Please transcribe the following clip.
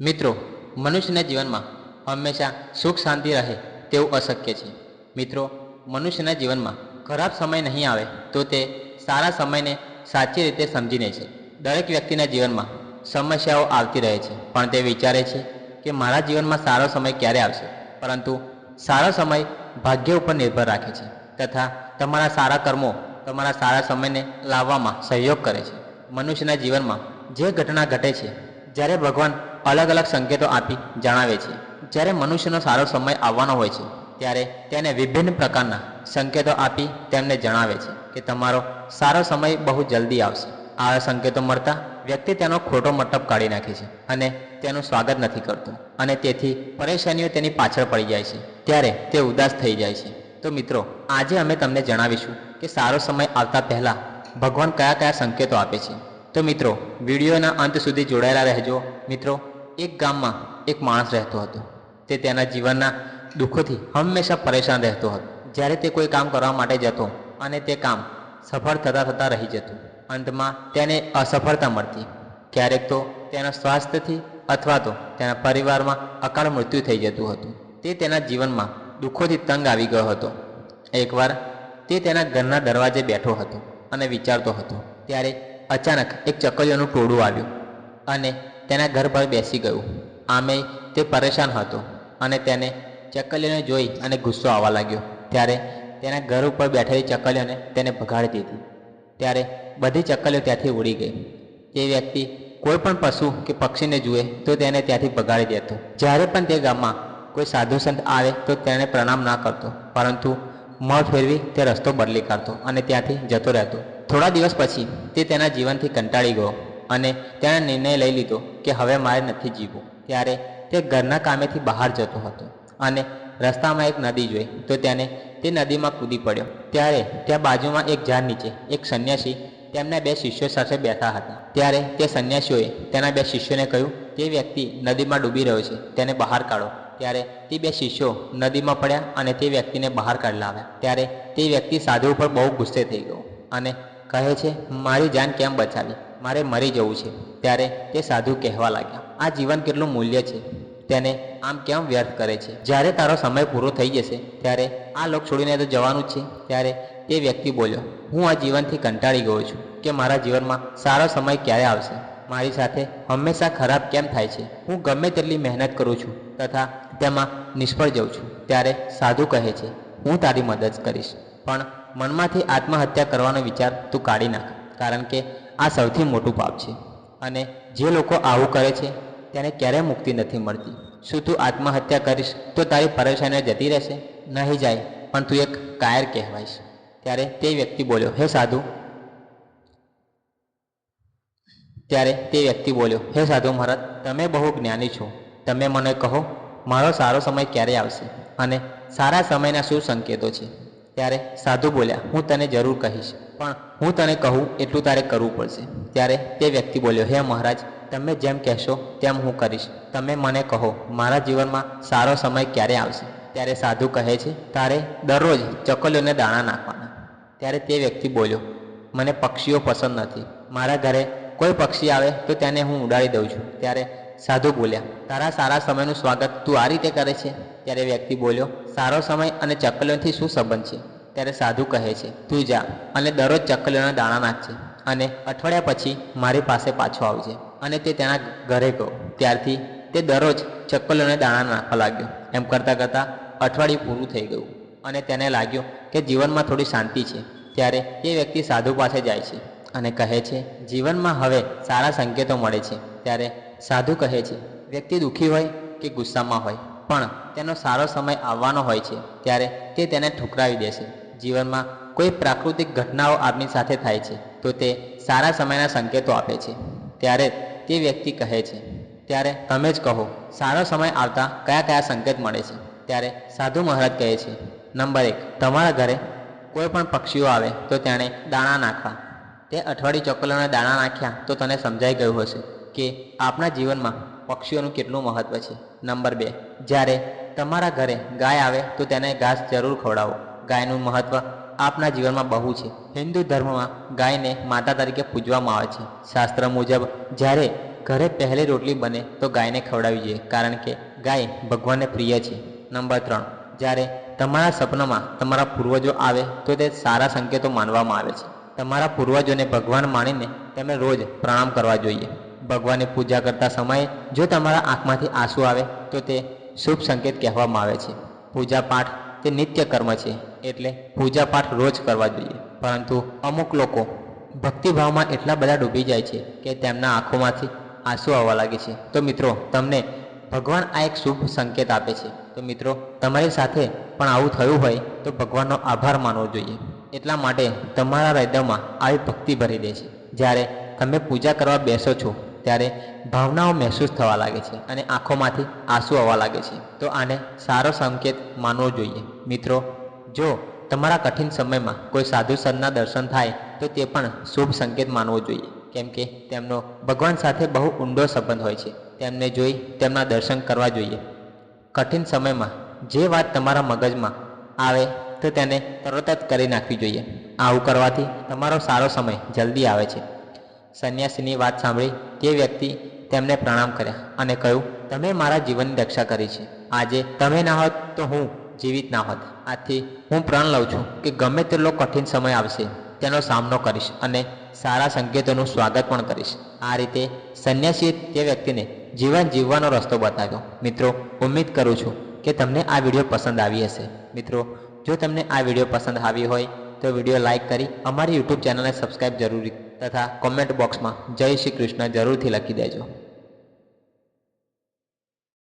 મિત્રો, મનુષ્યના જીવનમાં હંમેશા સુખ શાંતિ રહે તેવું અશક્ય છે. મિત્રો, મનુષ્યના જીવનમાં ખરાબ સમય નહીં આવે તો તે સારા સમયને સાચી રીતે સમજીને છે. દરેક વ્યક્તિના જીવનમાં સમસ્યાઓ આવતી રહે છે, પણ તે વિચારે છે કે મારા જીવનમાં સારો સમય ક્યારે આવશે. પરંતુ સારો સમય ભાગ્ય ઉપર નિર્ભર રાખે છે તથા તમારા સારા કર્મો તમારા સારા સમયને લાવવામાં સહયોગ કરે છે. મનુષ્યના જીવનમાં જે ઘટના ઘટે છે, જ્યારે ભગવાન અલગ અલગ સંકેતો આપી જણાવે છે. જ્યારે મનુષ્યનો સારો સમય આવવાનો હોય છે ત્યારે તેને વિભિન્ન પ્રકારના સંકેતો આપી તેમને જણાવે છે કે તમારો સારો સમય બહુ જલ્દી આવશે. આવા સંકેતો મળતા વ્યક્તિ તેનો ખોટો મતલબ કાઢી નાખે છે અને તેનું સ્વાગત નથી કરતું, અને તેથી પરેશાનીઓ તેની પાછળ પડી જાય છે. ત્યારે તે ઉદાસ થઈ જાય છે. તો મિત્રો, આજે અમે તમને જણાવીશું કે સારો સમય આવતા પહેલાં ભગવાન કયા કયા સંકેતો આપે છે. તો મિત્રો, વિડીયોના અંત સુધી જોડાયેલા રહેજો. મિત્રો, એક ગામમાં એક માણસ રહેતો હતો. તે તેના જીવનના દુઃખોથી હંમેશા પરેશાન રહેતો હતો. જ્યારે તે કોઈ કામ કરવા માટે જતો અને તે કામ સફળ થતાં થતાં રહી જતું, અંતમાં તેને અસફળતા મળતી. ક્યારેક તો તેના સ્વાસ્થ્યથી અથવા તો તેના પરિવારમાં અકાળ મૃત્યુ થઈ જતું હતું. તે તેના જીવનમાં દુઃખોથી તંગ આવી ગયો હતો. એકવાર તે તેના ઘરના દરવાજે બેઠો હતો અને વિચારતો હતો. ત્યારે અચાનક એક ચકલીઓનું ટોળું આવ્યું અને તેના ઘર પર બેસી ગયું. આમે તે પરેશાન હતો અને તેને ચકલીઓને જોઈ અને ગુસ્સો આવવા લાગ્યો. ત્યારે તેના ઘર ઉપર બેઠેલી ચકલીઓને તેને ભગાડી દીધી. ત્યારે બધી ચકલીઓ ત્યાંથી ઉડી ગઈ. તે વ્યક્તિ કોઈ પણ પશુ કે પક્ષીને જુએ તો તેને ત્યાંથી ભગાડી દેતો. જ્યારે પણ તે ગામમાં કોઈ સાધુ સંત આવે તો તેને પ્રણામ ના કરતો, પરંતુ મોં ફેરવી તે રસ્તો બદલી કાઢતો અને ત્યાંથી જતો રહેતો. થોડા દિવસ પછી તે તેના જીવનથી કંટાળી ગયો અને તેણે નિર્ણય લઈ લીધો કે હવે મારે નથી જીવવું. ત્યારે તે ઘરના કામેથી બહાર જતો હતો અને રસ્તામાં એક નદી જોઈ તો તેને તે નદીમાં કૂદી પડ્યો. ત્યારે ત્યાં બાજુમાં એક ઝાડ નીચે એક સંન્યાસી તેમના બે શિષ્યો સાથે બેઠા હતા. ત્યારે તે સંન્યાસીઓએ તેના બે શિષ્યોને કહ્યું, તે વ્યક્તિ નદીમાં ડૂબી રહ્યો છે, તેને બહાર કાઢો. ત્યારે તે બે શિષ્યો નદીમાં પડ્યા અને તે વ્યક્તિને બહાર કાઢી લાવ્યા. ત્યારે તે વ્યક્તિ સાધુ ઉપર બહુ ગુસ્સે થઈ ગયો અને કહે છે, મારી જાન કેમ બચાવી? મારે મરી જવું છે. ત્યારે તે સાધુ કહેવા લાગ્યા, આ જીવન કેટલું મૂલ્ય છે, તેને આમ કેમ વ્યર્થ કરે છે? જ્યારે તારો સમય પૂરો થઈ જશે ત્યારે આ લોક છોડીને તો જવાનું જ છે. ત્યારે તે વ્યક્તિ બોલ્યો, હું આ જીવનથી કંટાળી ગયો છું કે મારા જીવનમાં સારો સમય ક્યારે આવશે? મારી સાથે હંમેશા ખરાબ કેમ થાય છે? હું ગમે તેટલી મહેનત કરું છું તથા તેમાં નિષ્ફળ જાઉં છું. ત્યારે સાધુ કહે છે, હું તારી મદદ કરીશ, પણ મનમાંથી આત્મહત્યા કરવાનો વિચાર તું કાઢી નાખ, કારણ કે આ સૌથી મોટું પાપ છે અને જે લોકો આવું કરે છે તેને ક્યારેય મુક્તિ નથી મળતી. શું તું આત્મહત્યા કરીશ તો તારી પરેશાનીઓ જતી રહેશે? નહીં જાય, પણ તું એક કાયર કહેવાઈશ. ત્યારે તે વ્યક્તિ બોલ્યો, હે સાધુ હે સાધુ મહારાજ, તમે બહુ જ્ઞાની છો. તમે મને કહો, મારો સારો સમય ક્યારે આવશે અને સારા સમયના શું સંકેતો છે? ત્યારે સાધુ બોલ્યા, હું તને જરૂર કહીશ, પણ હું તને કહું એટલું તારે કરવું પડશે. ત્યારે તે વ્યક્તિ બોલ્યો, હે મહારાજ, તમે જેમ કહેશો તેમ હું કરીશ. તમે મને કહો, મારા જીવનમાં સારો સમય ક્યારે આવશે? ત્યારે સાધુ કહે છે, તારે દરરોજ ચકલીઓને દાણા નાખવાના. ત્યારે તે વ્યક્તિ બોલ્યો, મને પક્ષીઓ પસંદ નથી. મારા ઘરે કોઈ પક્ષી આવે તો તેને હું ઉડાડી દઉં છું. ત્યારે સાધુ બોલ્યા, તારા સારા સમયનું સ્વાગત તું આ રીતે કરે છે? ત્યારે વ્યક્તિ બોલ્યો, સારો સમય અને ચકલીઓથી શું સંબંધ છે? ત્યારે સાધુ કહે છે, તું જા અને દરરોજ ચકલીઓના દાણા નાખજે અને અઠવાડિયા પછી મારી પાસે પાછો આવજે. અને તે તેના ઘરે ગયો. ત્યારથી તે દરરોજ ચકલીઓને દાણા નાખવા લાગ્યો. એમ કરતાં કરતાં અઠવાડિયું પૂરું થઈ ગયું અને તેને લાગ્યું કે જીવનમાં થોડી શાંતિ છે. ત્યારે તે વ્યક્તિ સાધુ પાસે જાય છે અને કહે છે, જીવનમાં હવે સારા સંકેતો મળે છે. ત્યારે સાધુ કહે છે, વ્યક્તિ દુઃખી હોય કે ગુસ્સામાં હોય, પણ તેનો સારો સમય આવવાનો હોય છે ત્યારે તે તેને ઠુકરાવી દેશે. જીવનમાં કોઈ પ્રાકૃતિક ઘટનાઓ આપની સાથે થાય છે તો તે સારા સમયના સંકેતો આપે છે. ત્યારે તે વ્યક્તિ કહે છે, ત્યારે તમે જ કહો, સારો સમય આવતા કયા કયા સંકેત મળે છે? ત્યારે સાધુ મહારાજ કહે છે, નંબર 1, તમારા ઘરે કોઈ પણ પક્ષીઓ આવે તો તેણે દાણા નાખવા. તે અઠવાડિયું ચકલીઓને દાણા નાખ્યા તો તને સમજાઈ ગયું હશે કે આપણા જીવનમાં પક્ષીઓનું કેટલું મહત્વ છે. નંબર 2, જ્યારે તમારા ઘરે ગાય આવે તો તેને ઘાસ જરૂર ખવડાવો. ગાયનું મહત્વ આપના જીવનમાં બહુ છે. હિન્દુ ધર્મમાં ગાયને માતા તરીકે પૂજવામાં આવે છે. શાસ્ત્ર મુજબ જ્યારે ઘરે પહેલી રોટલી બને તો ગાયને ખવડાવવી જોઈએ, કારણ કે ગાય ભગવાનને પ્રિય છે. નંબર 3, જ્યારે તમારા સપનામાં તમારા પૂર્વજો આવે તો તે સારા સંકેતો માનવામાં આવે છે. તમારા પૂર્વજોને ભગવાન માનીને તમે રોજ પ્રણામ કરવા જોઈએ. ભગવાનની પૂજા કરતા સમયે જો તમારા આંખમાંથી આંસુ આવે તો તે શુભ સંકેત કહેવામાં આવે છે. પૂજા પાઠ તે નિત્ય કર્મ છે, એટલે પૂજા પાઠ રોજ કરવા જોઈએ. પરંતુ અમુક લોકો ભક્તિભાવમાં એટલા બધા ડૂબી જાય છે કે તેમના આંખોમાંથી આંસુ આવવા લાગે છે. તો મિત્રો, તમને ભગવાન આ એક શુભ સંકેત આપે છે. તો મિત્રો, તમારી સાથે પણ આવું થયું હોય તો ભગવાનનો આભાર માનવો જોઈએ. એટલા માટે તમારા હૃદયમાં આવી ભક્તિ ભરી દે છે. જ્યારે તમે પૂજા કરવા બેસો છો ત્યારે ભાવનાઓ મહેસૂસ થવા લાગે છે અને આંખોમાંથી આંસુ આવવા લાગે છે. તો આને સારો સંકેત માનવો જોઈએ. મિત્રો, જો તમારા કઠિન સમયમાં કોઈ સાધુ સંતના દર્શન થાય તો તે પણ શુભ સંકેત માનવો જોઈએ, કેમ કે તેમનો ભગવાન સાથે બહુ ઊંડો સંબંધ હોય છે. તેમને જોઈ તેમના દર્શન કરવા જોઈએ. કઠિન સમયમાં જે વાત તમારા મગજમાં આવે તો તેને તરત જ કરી નાખવી જોઈએ. આવું કરવાથી તમારો સારો સમય જલ્દી આવે છે. સંન્યાસીની વાત સાંભળી તે વ્યક્તિ તેમને પ્રણામ કર્યા અને કહ્યું, તમે મારા જીવનની રક્ષા કરી છે. આજે તમે ના હોત તો હું જીવિત ના હોત. આથી હું પ્રણ લઉં છું કે ગમે તેટલો કઠિન સમય આવશે તેનો સામનો કરીશ અને સારા સંકેતોનું સ્વાગત પણ કરીશ. આ રીતે સંન્યાસીએ તે વ્યક્તિને જીવન જીવવાનો રસ્તો બતાવ્યો. મિત્રો, ઉમ્મીદ કરું છું કે તમને આ વિડીયો પસંદ આવી હશે. મિત્રો, જો તમને આ વિડીયો પસંદ આવી હોય તો વિડીયો લાઇક કરી અમારી યુટ્યુબ ચેનલને સબસ્ક્રાઈબ જરૂરી તથા કોમેન્ટ બોક્સમાં જય શ્રી કૃષ્ણ જરૂરથી લખી દેજો.